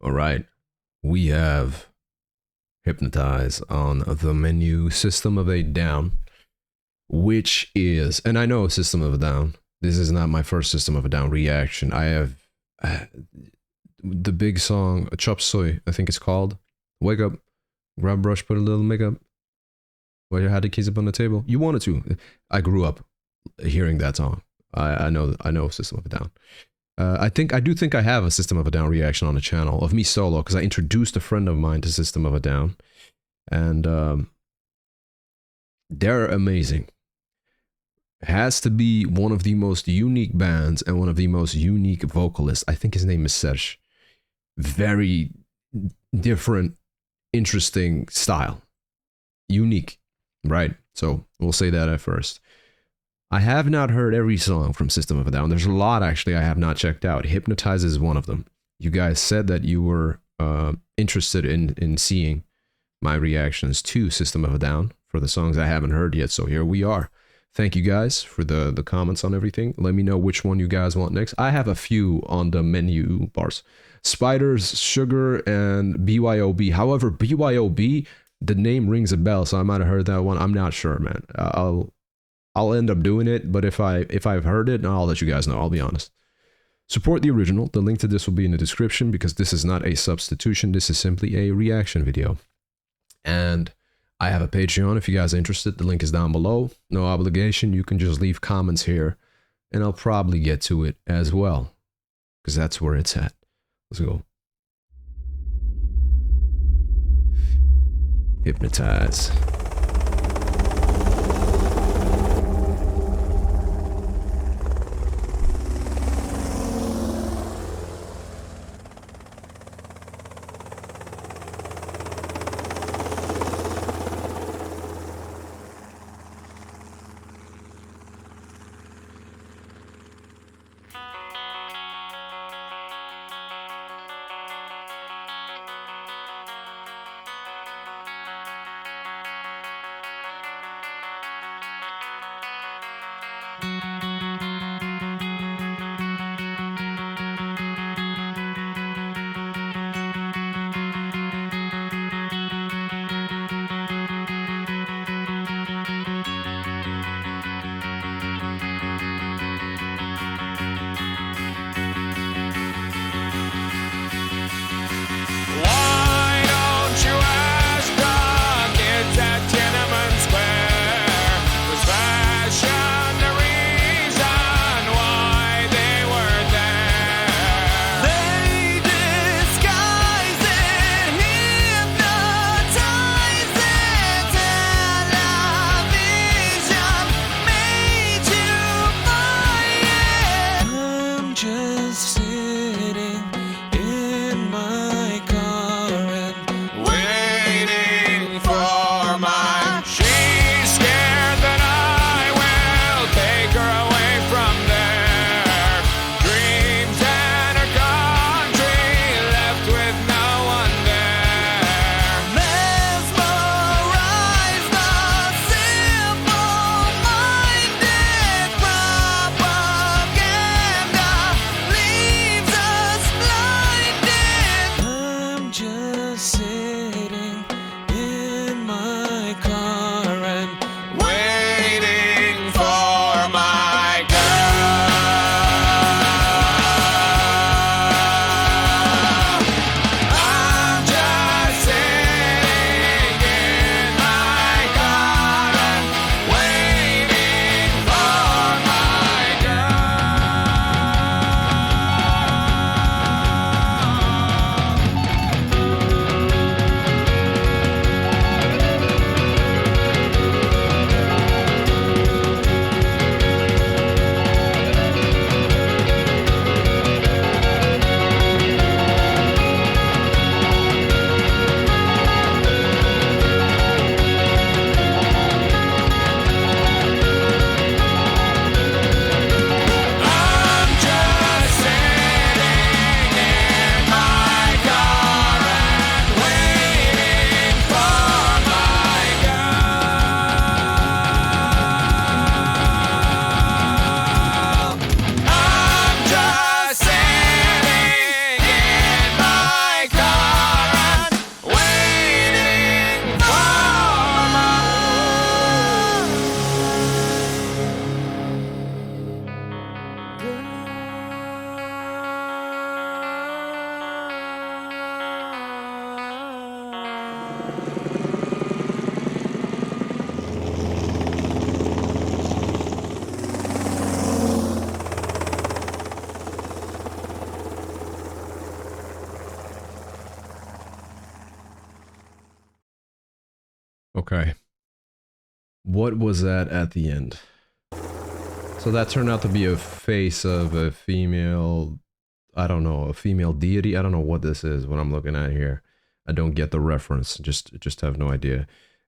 All right. We have Hypnotize on the menu. System of a Down, which is, and I know System of a Down. This is not my first System of a Down reaction. I have uh, the big song, Chop Suey, I think it's called. Wake up, grab brush, put a little makeup. While you had the keys up on the table. You wanted to. I grew up hearing that song. I know System of a Down. I do think I have a System of a Down reaction on the channel of me solo because I introduced a friend of mine to System of a Down, and they're amazing. Has to be one of the most unique bands and one of the most unique vocalists. I think his name is Serge. Very different, interesting style, unique, right? So we'll say that at first. I have not heard every song from System of a Down. There's a lot actually I have not checked out. Hypnotize is one of them. You guys said that you were interested in seeing my reactions to System of a Down for the songs I haven't heard yet. So here we are. Thank you guys for the comments on everything. Let me know which one you guys want next. I have a few on the menu bars. Spiders, Sugar, and BYOB. However, BYOB, the name rings a bell, so I might have heard that one. I'm not sure, man. I'll end up doing it, but if I've heard it, I'll let you guys know. I'll be honest. Support the original. The link to this will be in the description because this is not a substitution. This is simply a reaction video. And I have a Patreon if you guys are interested. The link is down below. No obligation. You can just leave comments here and I'll probably get to it as well because that's where it's at. Let's go. Hypnotize. Okay. What was that at the end? So that turned out to be a face of a female, I don't know, a female deity. I don't know what this is, what I'm looking at here. I don't get the reference. Just have no idea.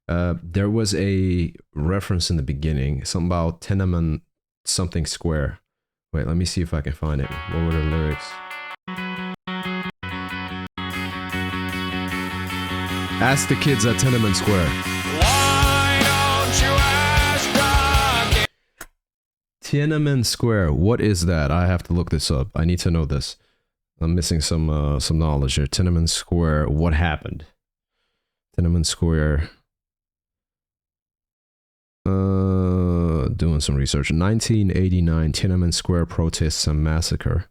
There was a reference in the beginning, something about Tenement something square. Wait, let me see if I can find it. What were the lyrics? Ask the kids at Tenement Square. Why don't you ask the Tiananmen Square. What is that? I have to look this up. I need to know this. I'm missing some knowledge here. Tiananmen Square. What happened? Tiananmen Square. Doing some research. 1989 Tiananmen Square protests and massacre.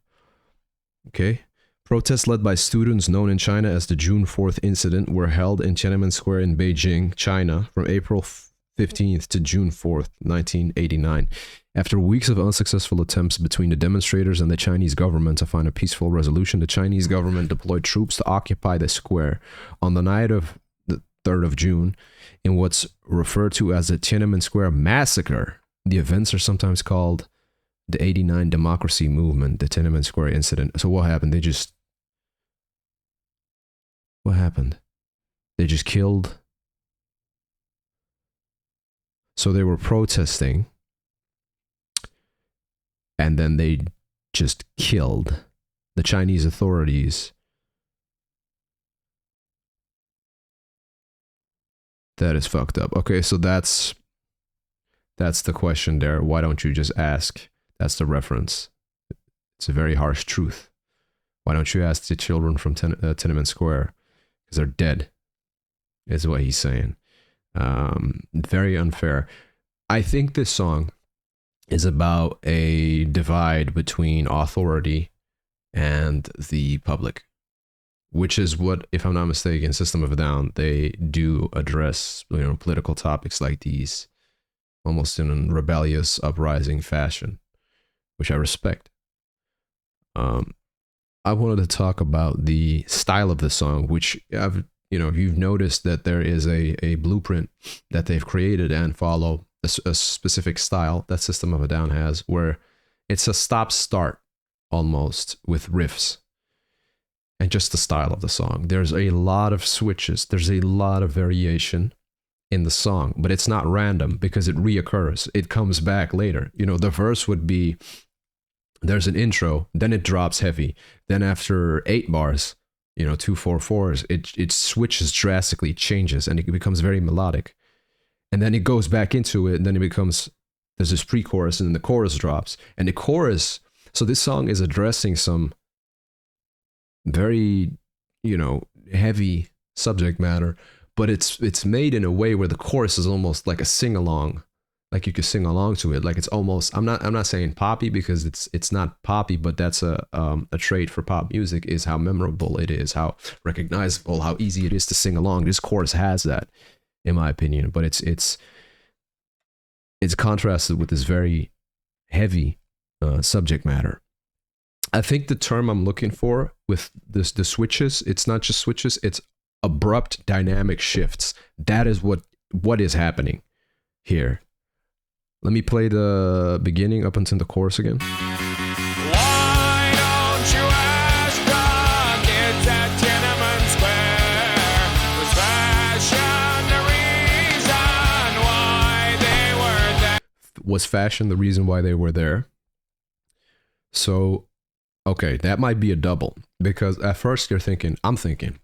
Okay. Protests led by students known in China as the June 4th incident were held in Tiananmen Square in Beijing, China, from April 15th to June 4th, 1989. After weeks of unsuccessful attempts between the demonstrators and the Chinese government to find a peaceful resolution, the Chinese government deployed troops to occupy the square. On the night of the 3rd of June, in what's referred to as the Tiananmen Square Massacre, the events are sometimes called the 89 Democracy Movement, the Tiananmen Square incident. So what happened? What happened? They just killed. So they were protesting, and then they just killed the Chinese authorities. That is fucked up. Okay, so that's the question there. Why don't you just ask? That's the reference. It's a very harsh truth. Why don't you ask the children from Tiananmen Square? Because they're dead, is what he's saying. Very unfair. I think this song is about a divide between authority and the public, which is what, if I'm not mistaken, System of a Down, they do address, political topics like these almost in a rebellious, uprising fashion, which I respect. I wanted to talk about the style of the song, which you've noticed that there is a blueprint that they've created and follow a specific style that System of a Down has, where it's a stop-start almost with riffs and just the style of the song. There's a lot of switches. There's a lot of variation in the song, but it's not random because it reoccurs. It comes back later. The verse would be, there's an intro, then it drops heavy. Then after 8 bars, 2 4 4s, it switches drastically, changes, and it becomes very melodic. And then it goes back into it, and then there's this pre-chorus, and then the chorus drops. And the chorus, so this song is addressing some very, heavy subject matter, but it's made in a way where the chorus is almost like a sing-along. Like you could sing along to it. Like it's almost, I'm not saying poppy because it's not poppy, but that's a trait for pop music, is how memorable it is, how recognizable, how easy it is to sing along. This chorus has that, in my opinion, but it's contrasted with this very heavy subject matter. I think the term I'm looking for with the switches, it's not just switches, it's abrupt dynamic shifts. That is what is happening here. Let me play the beginning up until the chorus again. Why don't you ask the kids at Tiananmen Square? Was fashion the reason why they were there? Was fashion the reason why they were there? So, okay, that might be a double, because at first I'm thinking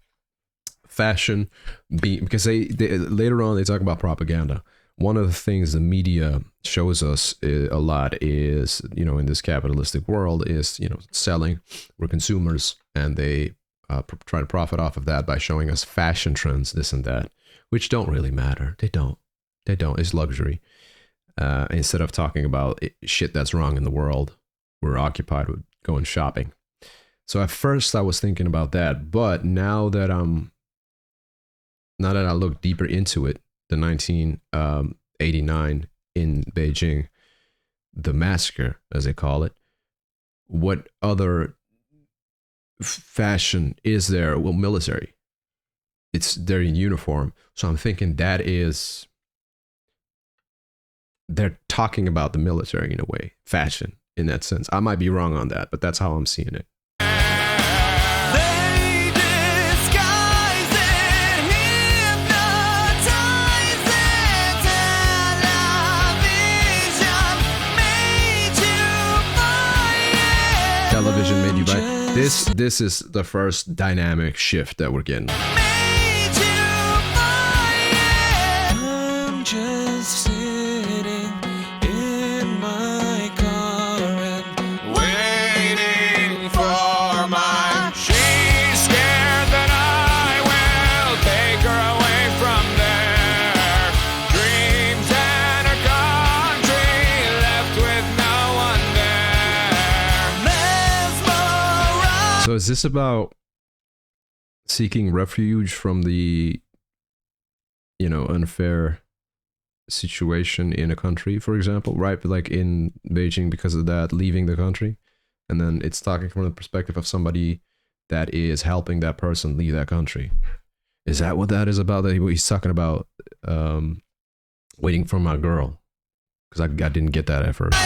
fashion because they later on they talk about propaganda. One of the things the media shows us a lot is, in this capitalistic world, is, selling. We're consumers, and they try to profit off of that by showing us fashion trends, this and that, which don't really matter. They don't. It's luxury. Instead of talking about shit that's wrong in the world, we're occupied with going shopping. So at first I was thinking about that, but now that I look deeper into it, the 1989 in Beijing, the massacre, as they call it, what other fashion is there? Well, military. they're in uniform. So I'm thinking they're talking about the military in a way, fashion in that sense. I might be wrong on that, but that's how I'm seeing it. Television made you buy. This is the first dynamic shift that we're getting. I'm just sitting in my car and waiting for my. She's scared that I will take her away from there. Dreams and her country left with no one there. So is this about seeking refuge from the, you know, unfair situation in a country, for example, right? Like in Beijing, because of that, leaving the country. And then it's talking from the perspective of somebody that is helping that person leave that country. Is that what that is about? That he's talking about waiting for my girl? Because I didn't get that at first.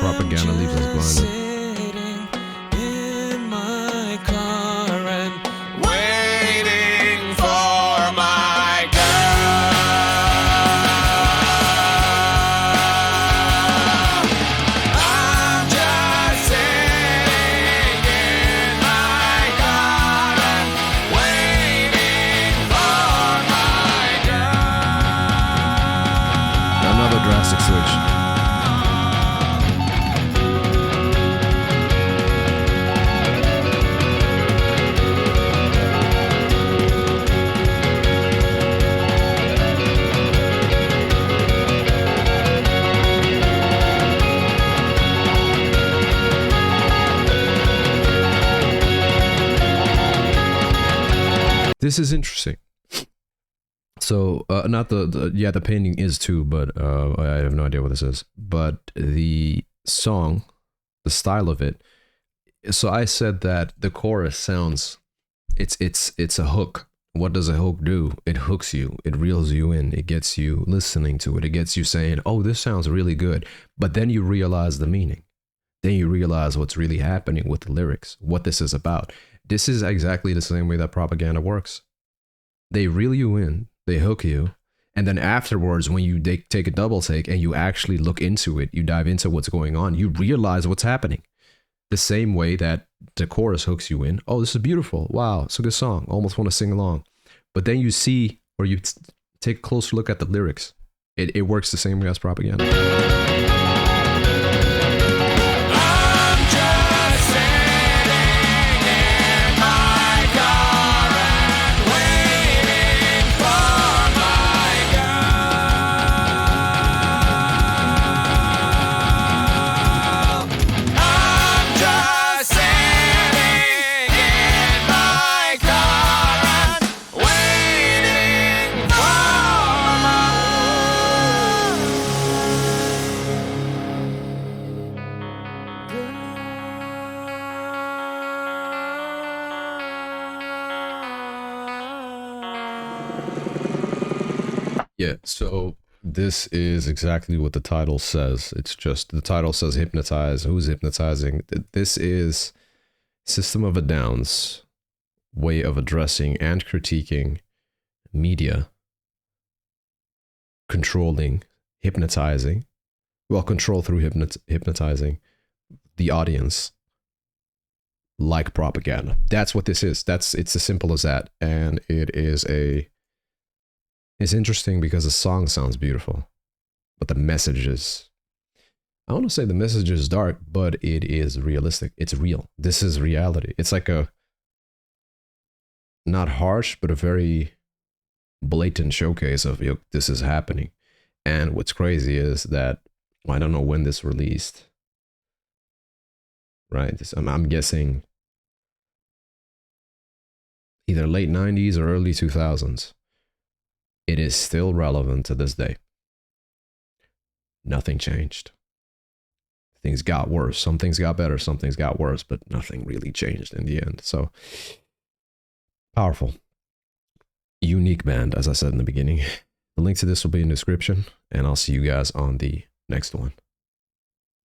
Propaganda leaves us blinded. Sitting in my car and waiting for my girl. I'm just sitting in my car and waiting for my girl. Another drastic switch. This is interesting. So, not the painting is too, but I have no idea what this is. But the song, the style of it. So I said that the chorus sounds, it's a hook. What does a hook do? It hooks you. It reels you in. It gets you listening to it. It gets you saying, "Oh, this sounds really good." But then you realize the meaning. Then you realize what's really happening with the lyrics, what this is about. This is exactly the same way that propaganda works. They reel you in, they hook you, and then afterwards, when you take a double take and you actually look into it, you dive into what's going on, you realize what's happening. The same way that the chorus hooks you in. Oh, this is beautiful. Wow, it's a good song. Almost want to sing along. But then you see, or you take a closer look at the lyrics. It works the same way as propaganda. Yeah, so this is exactly what the title says. It's just the title says hypnotize. Who's hypnotizing? This is System of a Down's way of addressing and critiquing media, controlling, hypnotizing, control through hypnotizing the audience like propaganda. That's what this is. It's as simple as that. And it's interesting because the song sounds beautiful, but the message is, I want to say the message is dark, but it is realistic. It's real. This is reality. It's like a, not harsh, but a very blatant showcase of, this is happening. And what's crazy is that, I don't know when this released, right? I'm guessing either late 90s or early 2000s. It is still relevant to this day. nothing changed. Things got worse. Some things got better. Some things got worse, but nothing really changed in the end. So powerful. Unique band, as I said in the beginning. The link to this will be in the description, and I'll see you guys on the next one.